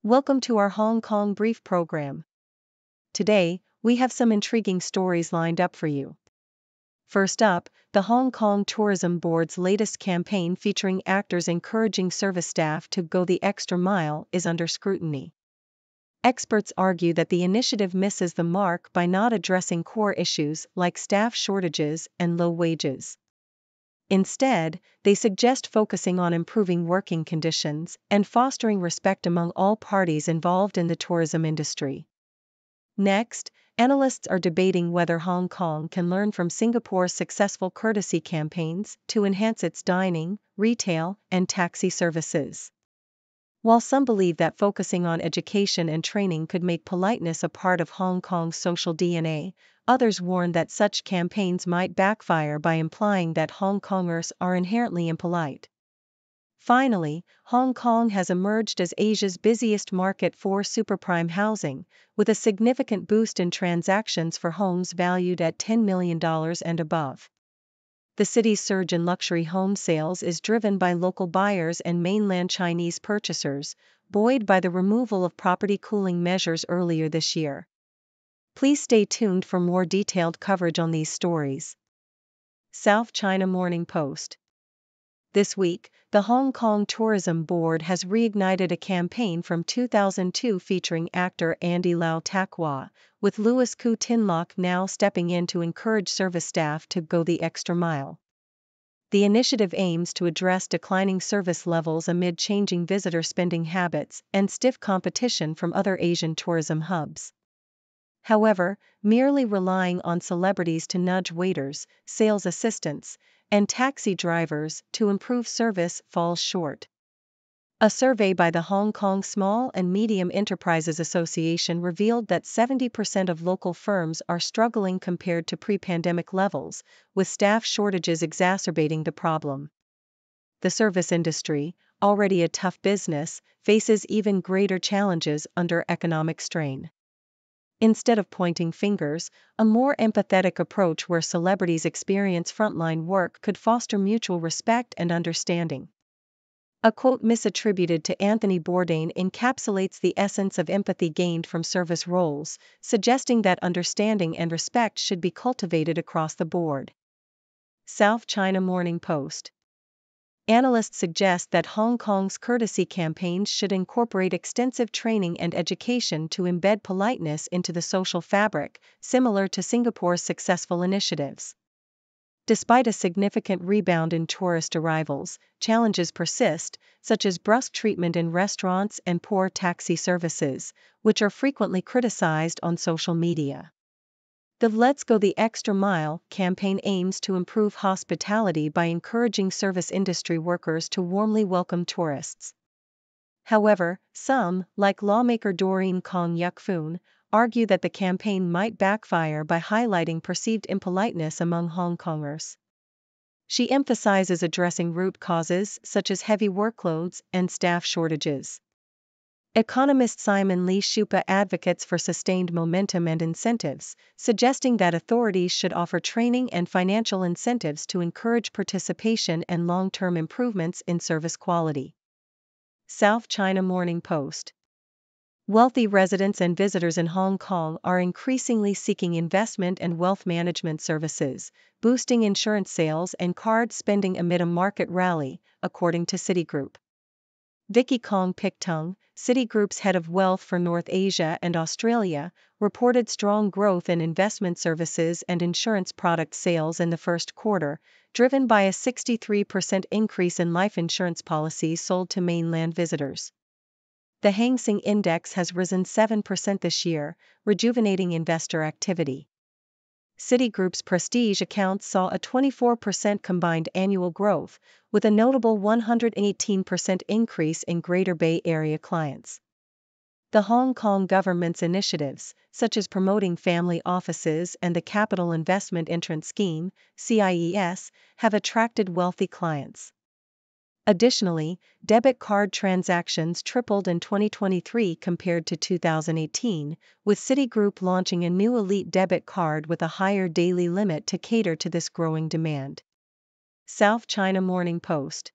Welcome to our Hong Kong Brief program. Today, we have some intriguing stories lined up for you. First up, the Hong Kong Tourism Board's latest campaign featuring actors encouraging service staff to go the extra mile is under scrutiny. Experts argue that the initiative misses the mark by not addressing core issues like staff shortages and low wages. Instead, they suggest focusing on improving working conditions and fostering respect among all parties involved in the tourism industry. Next, analysts are debating whether Hong Kong can learn from Singapore's successful courtesy campaigns to enhance its dining, retail, and taxi services. While some believe that focusing on education and training could make politeness a part of Hong Kong's social DNA, others warn that such campaigns might backfire by implying that Hong Kongers are inherently impolite. Finally, Hong Kong has emerged as Asia's busiest market for superprime housing, with a significant boost in transactions for homes valued at $10 million and above. The city's surge in luxury home sales is driven by local buyers and mainland Chinese purchasers, buoyed by the removal of property cooling measures earlier this year. Please stay tuned for more detailed coverage on these stories. South China Morning Post. This week, the Hong Kong Tourism Board has reignited a campaign from 2002 featuring actor Andy Lau Takwa, with Louis Koo Tin Lock now stepping in to encourage service staff to go the extra mile. The initiative aims to address declining service levels amid changing visitor spending habits and stiff competition from other Asian tourism hubs. However, merely relying on celebrities to nudge waiters, sales assistants, and taxi drivers to improve service falls short. A survey by the Hong Kong Small and Medium Enterprises Association revealed that 70% of local firms are struggling compared to pre-pandemic levels, with staff shortages exacerbating the problem. The service industry, already a tough business, faces even greater challenges under economic strain. Instead of pointing fingers, a more empathetic approach where celebrities experience frontline work could foster mutual respect and understanding. A quote misattributed to Anthony Bourdain encapsulates the essence of empathy gained from service roles, suggesting that understanding and respect should be cultivated across the board. South China Morning Post. Analysts suggest that Hong Kong's courtesy campaigns should incorporate extensive training and education to embed politeness into the social fabric, similar to Singapore's successful initiatives. Despite a significant rebound in tourist arrivals, challenges persist, such as brusque treatment in restaurants and poor taxi services, which are frequently criticized on social media. The Let's Go the Extra Mile campaign aims to improve hospitality by encouraging service industry workers to warmly welcome tourists. However, some, like lawmaker Doreen Kong Yuk Foon, argue that the campaign might backfire by highlighting perceived impoliteness among Hong Kongers. She emphasizes addressing root causes such as heavy workloads and staff shortages. Economist Simon Lee Shupa advocates for sustained momentum and incentives, suggesting that authorities should offer training and financial incentives to encourage participation and long-term improvements in service quality. South China Morning Post. Wealthy residents and visitors in Hong Kong are increasingly seeking investment and wealth management services, boosting insurance sales and card spending amid a market rally, according to Citigroup. Vicky Kong Pik Tung, Citigroup's head of wealth for North Asia and Australia, reported strong growth in investment services and insurance product sales in the first quarter, driven by a 63% increase in life insurance policies sold to mainland visitors. The Hang Seng Index has risen 7% this year, rejuvenating investor activity. Citigroup's prestige accounts saw a 24% combined annual growth, with a notable 118% increase in Greater Bay Area clients. The Hong Kong government's initiatives, such as promoting family offices and the Capital Investment Entrance Scheme, CIES, have attracted wealthy clients. Additionally, debit card transactions tripled in 2023 compared to 2018, with Citigroup launching a new elite debit card with a higher daily limit to cater to this growing demand. South China Morning Post.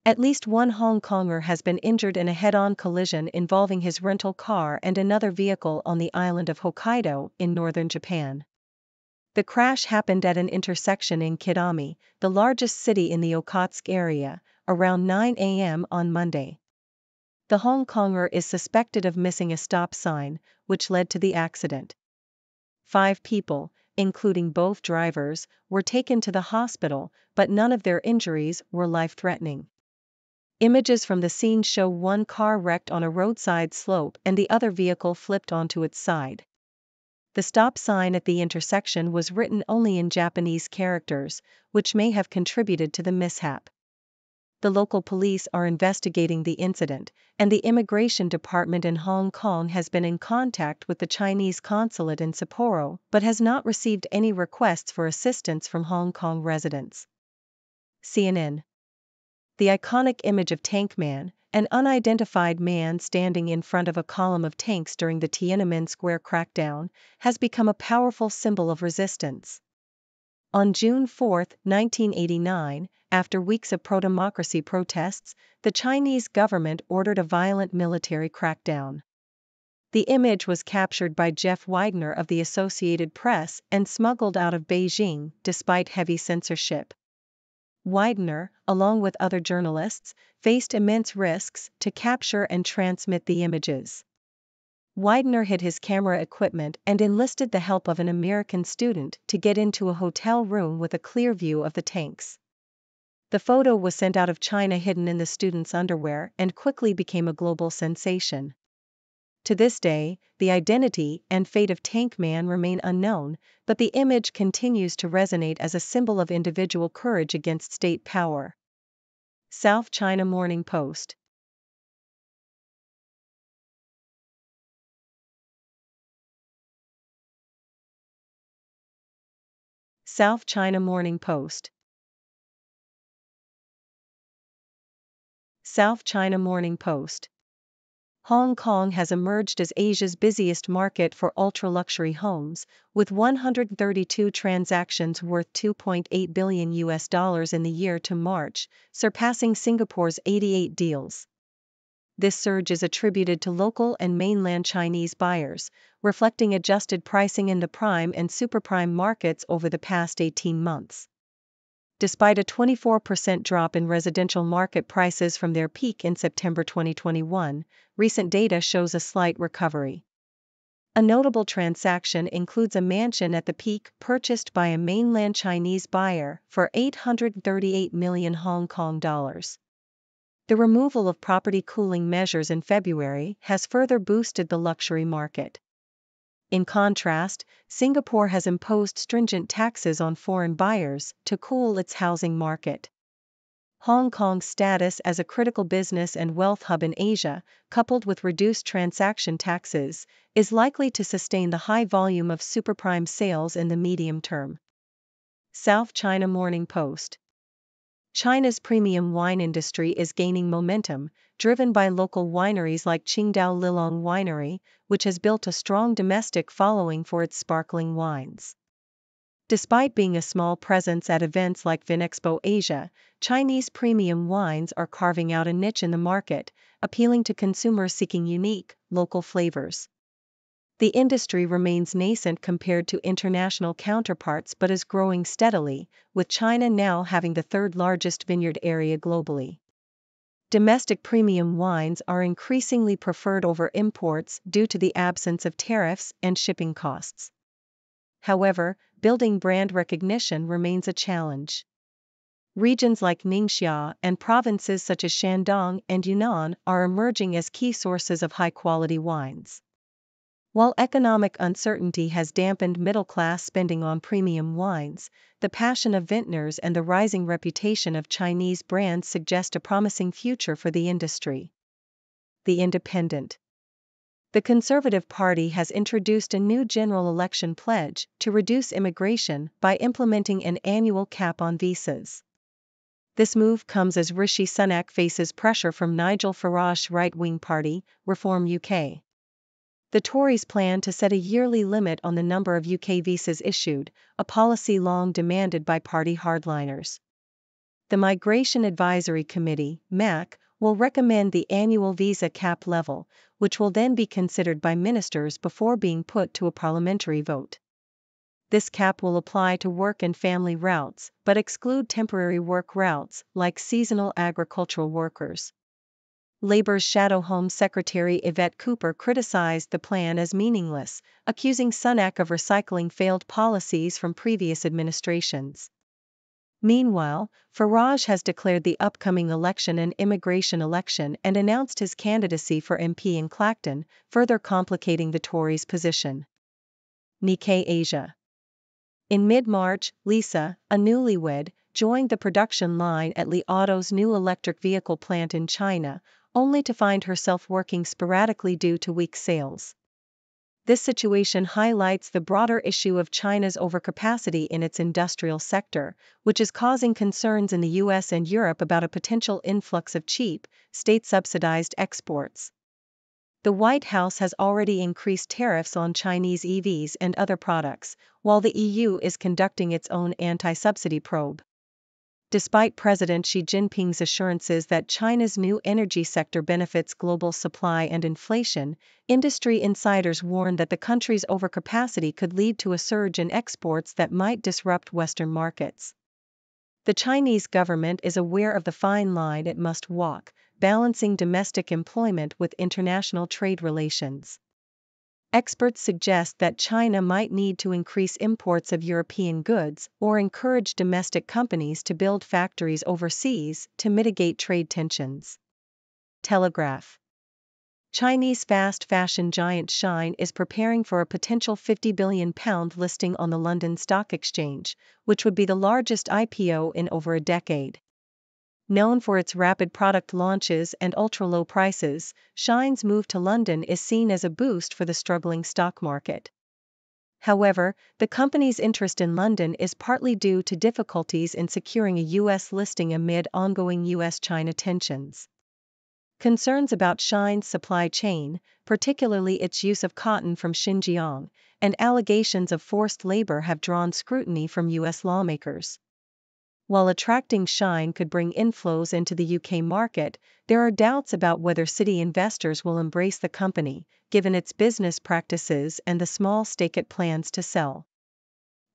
At least one Hong Konger has been injured in a head-on collision involving his rental car and another vehicle on the island of Hokkaido in northern Japan. The crash happened at an intersection in Kidami, the largest city in the Okhotsk area, around 9 a.m. on Monday. The Hong Konger is suspected of missing a stop sign, which led to the accident. 5 people, including both drivers, were taken to the hospital, but none of their injuries were life-threatening. Images from the scene show one car wrecked on a roadside slope and the other vehicle flipped onto its side. The stop sign at the intersection was written only in Japanese characters, which may have contributed to the mishap. The local police are investigating the incident, and the immigration department in Hong Kong has been in contact with the Chinese consulate in Sapporo but has not received any requests for assistance from Hong Kong residents. CNN. The iconic image of Tank Man, an unidentified man standing in front of a column of tanks during the Tiananmen Square crackdown, has become a powerful symbol of resistance. On June 4, 1989, after weeks of pro-democracy protests, the Chinese government ordered a violent military crackdown. The image was captured by Jeff Widener of the Associated Press and smuggled out of Beijing despite heavy censorship. Widener, along with other journalists, faced immense risks to capture and transmit the images. Widener hid his camera equipment and enlisted the help of an American student to get into a hotel room with a clear view of the tanks. The photo was sent out of China hidden in the student's underwear and quickly became a global sensation. To this day, the identity and fate of Tank Man remain unknown, but the image continues to resonate as a symbol of individual courage against state power. South China Morning Post. South China Morning Post. South China Morning Post. Hong Kong has emerged as Asia's busiest market for ultra-luxury homes, with 132 transactions worth $2.8 billion in the year to March, surpassing Singapore's 88 deals. This surge is attributed to local and mainland Chinese buyers, reflecting adjusted pricing in the prime and super-prime markets over the past 18 months. Despite a 24% drop in residential market prices from their peak in September 2021, recent data shows a slight recovery. A notable transaction includes a mansion at the peak purchased by a mainland Chinese buyer for 838 million Hong Kong dollars. The removal of property cooling measures in February has further boosted the luxury market. In contrast, Singapore has imposed stringent taxes on foreign buyers to cool its housing market. Hong Kong's status as a critical business and wealth hub in Asia, coupled with reduced transaction taxes, is likely to sustain the high volume of superprime sales in the medium term. South China Morning Post. China's premium wine industry is gaining momentum, driven by local wineries like Qingdao Lilong Winery, which has built a strong domestic following for its sparkling wines. Despite being a small presence at events like Vinexpo Asia, Chinese premium wines are carving out a niche in the market, appealing to consumers seeking unique, local flavors. The industry remains nascent compared to international counterparts but is growing steadily, with China now having the third largest vineyard area globally. Domestic premium wines are increasingly preferred over imports due to the absence of tariffs and shipping costs. However, building brand recognition remains a challenge. Regions like Ningxia and provinces such as Shandong and Yunnan are emerging as key sources of high-quality wines. While economic uncertainty has dampened middle-class spending on premium wines, the passion of vintners and the rising reputation of Chinese brands suggest a promising future for the industry. The Independent. The Conservative Party has introduced a new general election pledge to reduce immigration by implementing an annual cap on visas. This move comes as Rishi Sunak faces pressure from Nigel Farage's right-wing party, Reform UK. The Tories plan to set a yearly limit on the number of UK visas issued, a policy long demanded by party hardliners. the Migration Advisory Committee, MAC, will recommend the annual visa cap level, which will then be considered by ministers before being put to a parliamentary vote. This cap will apply to work and family routes, but exclude temporary work routes, like seasonal agricultural workers. Labor's Shadow Home Secretary Yvette Cooper criticized the plan as meaningless, accusing Sunak of recycling failed policies from previous administrations. Meanwhile, Farage has declared the upcoming election an immigration election and announced his candidacy for MP in Clacton, further complicating the Tories' position. Nikkei Asia. In mid-March, Lisa, a newlywed, joined the production line at Li Auto's new electric vehicle plant in China, only to find herself working sporadically due to weak sales. This situation highlights the broader issue of China's overcapacity in its industrial sector, which is causing concerns in the US and Europe about a potential influx of cheap, state-subsidized exports. The White House has already increased tariffs on Chinese EVs and other products, while the EU is conducting its own anti-subsidy probe. Despite President Xi Jinping's assurances that China's new energy sector benefits global supply and inflation, industry insiders warn that the country's overcapacity could lead to a surge in exports that might disrupt Western markets. The Chinese government is aware of the fine line it must walk, balancing domestic employment with international trade relations. Experts suggest that China might need to increase imports of European goods or encourage domestic companies to build factories overseas to mitigate trade tensions. Telegraph. Chinese fast fashion giant Shein is preparing for a potential £50 billion listing on the London Stock Exchange, which would be the largest IPO in over a decade. Known for its rapid product launches and ultra-low prices, Shein's move to London is seen as a boost for the struggling stock market. However, the company's interest in London is partly due to difficulties in securing a U.S. listing amid ongoing U.S.-China tensions. Concerns about Shein's supply chain, particularly its use of cotton from Xinjiang, and allegations of forced labor have drawn scrutiny from U.S. lawmakers. While attracting Shein could bring inflows into the UK market, there are doubts about whether city investors will embrace the company, given its business practices and the small stake it plans to sell.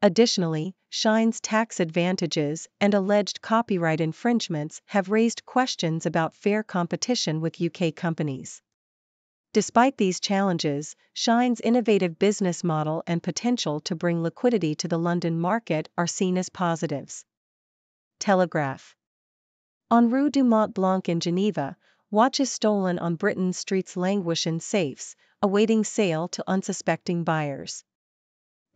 Additionally, Shein's tax advantages and alleged copyright infringements have raised questions about fair competition with UK companies. Despite these challenges, Shein's innovative business model and potential to bring liquidity to the London market are seen as positives. Telegraph. En Rue du Mont Blanc in Geneva, watches stolen on Britain's streets languish in safes, awaiting sale to unsuspecting buyers.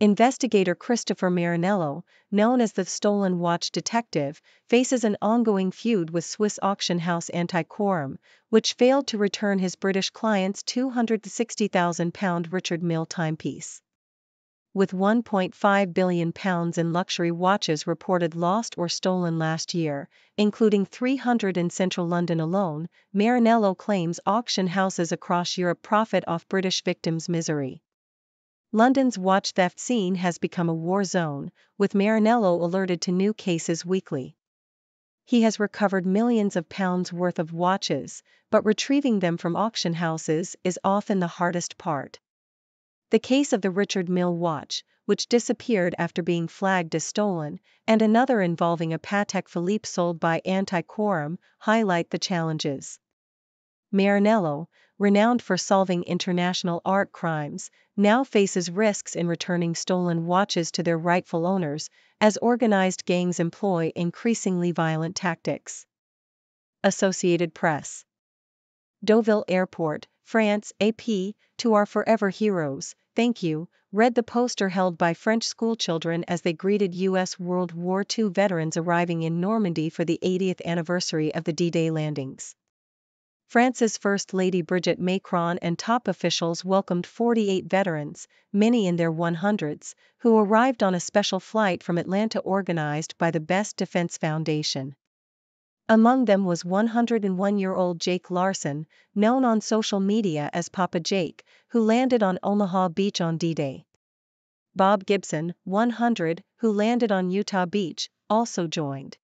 Investigator Christopher Marinello, known as the Stolen Watch Detective, faces an ongoing feud with Swiss auction house Antiquorum, which failed to return his British client's £260,000 Richard Mille timepiece. With £1.5 billion in luxury watches reported lost or stolen last year, including 300 in central London alone, Marinello claims auction houses across Europe profit off British victims' misery. London's watch theft scene has become a war zone, with Marinello alerted to new cases weekly. He has recovered millions of pounds worth of watches, but retrieving them from auction houses is often the hardest part. The case of the Richard Mille watch, which disappeared after being flagged as stolen, and another involving a Patek Philippe sold by Antiquorum, highlight the challenges. Marinello, renowned for solving international art crimes, now faces risks in returning stolen watches to their rightful owners, as organized gangs employ increasingly violent tactics. Associated Press. Deauville Airport, France, AP, to our forever heroes, thank you, read the poster held by French schoolchildren as they greeted U.S. World War II veterans arriving in Normandy for the 80th anniversary of the D-Day landings. France's First Lady Brigitte Macron and top officials welcomed 48 veterans, many in their 100s, who arrived on a special flight from Atlanta organized by the Best Defense Foundation. Among them was 101-year-old Jake Larson, known on social media as Papa Jake, who landed on Omaha Beach on D-Day. Bob Gibson, 100, who landed on Utah Beach, also joined.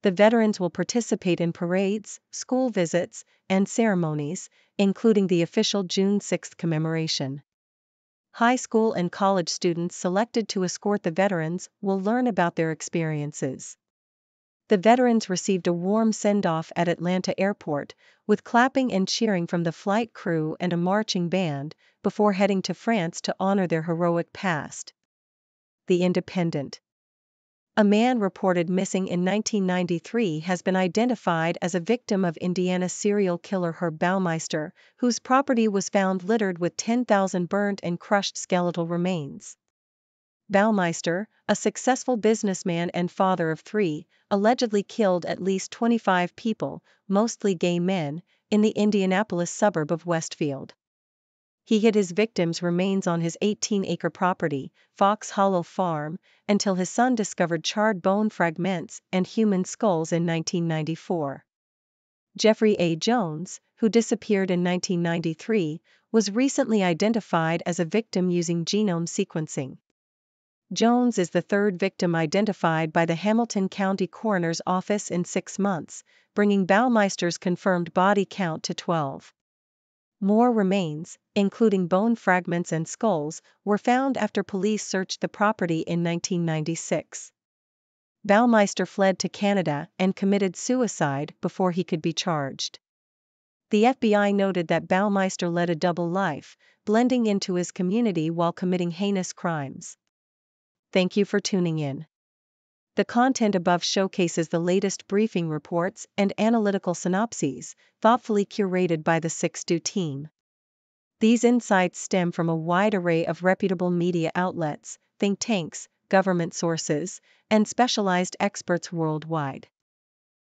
The veterans will participate in parades, school visits, and ceremonies, including the official June 6 commemoration. High school and college students selected to escort the veterans will learn about their experiences. The veterans received a warm send-off at Atlanta Airport, with clapping and cheering from the flight crew and a marching band, before heading to France to honor their heroic past. The Independent. A man reported missing in 1993 has been identified as a victim of Indiana serial killer Herb Baumeister, whose property was found littered with 10,000 burnt and crushed skeletal remains. Baumeister, a successful businessman and father of 3, allegedly killed at least 25 people, mostly gay men, in the Indianapolis suburb of Westfield. He hid his victims' remains on his 18-acre property, Fox Hollow Farm, until his son discovered charred bone fragments and human skulls in 1994. Jeffrey A. Jones, who disappeared in 1993, was recently identified as a victim using genome sequencing. Jones is the third victim identified by the Hamilton County Coroner's Office in 6 months, bringing Baumeister's confirmed body count to 12. More remains, including bone fragments and skulls, were found after police searched the property in 1996. Baumeister fled to Canada and committed suicide before he could be charged. The FBI noted that Baumeister led a double life, blending into his community while committing heinous crimes. Thank you for tuning in. The content above showcases the latest briefing reports and analytical synopses, thoughtfully curated by the 6Do team. These insights stem from a wide array of reputable media outlets, think tanks, government sources, and specialized experts worldwide.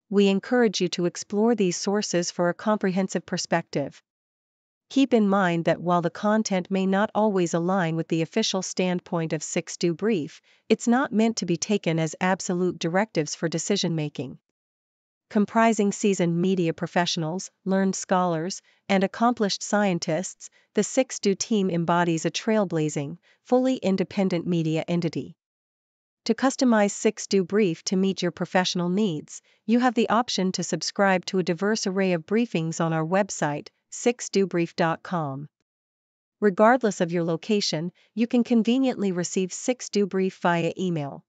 We encourage you to explore these sources for a comprehensive perspective. Keep in mind that while the content may not always align with the official standpoint of 6Do Brief, it's not meant to be taken as absolute directives for decision-making. Comprising seasoned media professionals, learned scholars, and accomplished scientists, the 6Do team embodies a trailblazing, fully independent media entity. To customize 6Do Brief to meet your professional needs, you have the option to subscribe to a diverse array of briefings on our website, 6dobrief.com. Regardless of your location, you can conveniently receive 6Do Brief via email.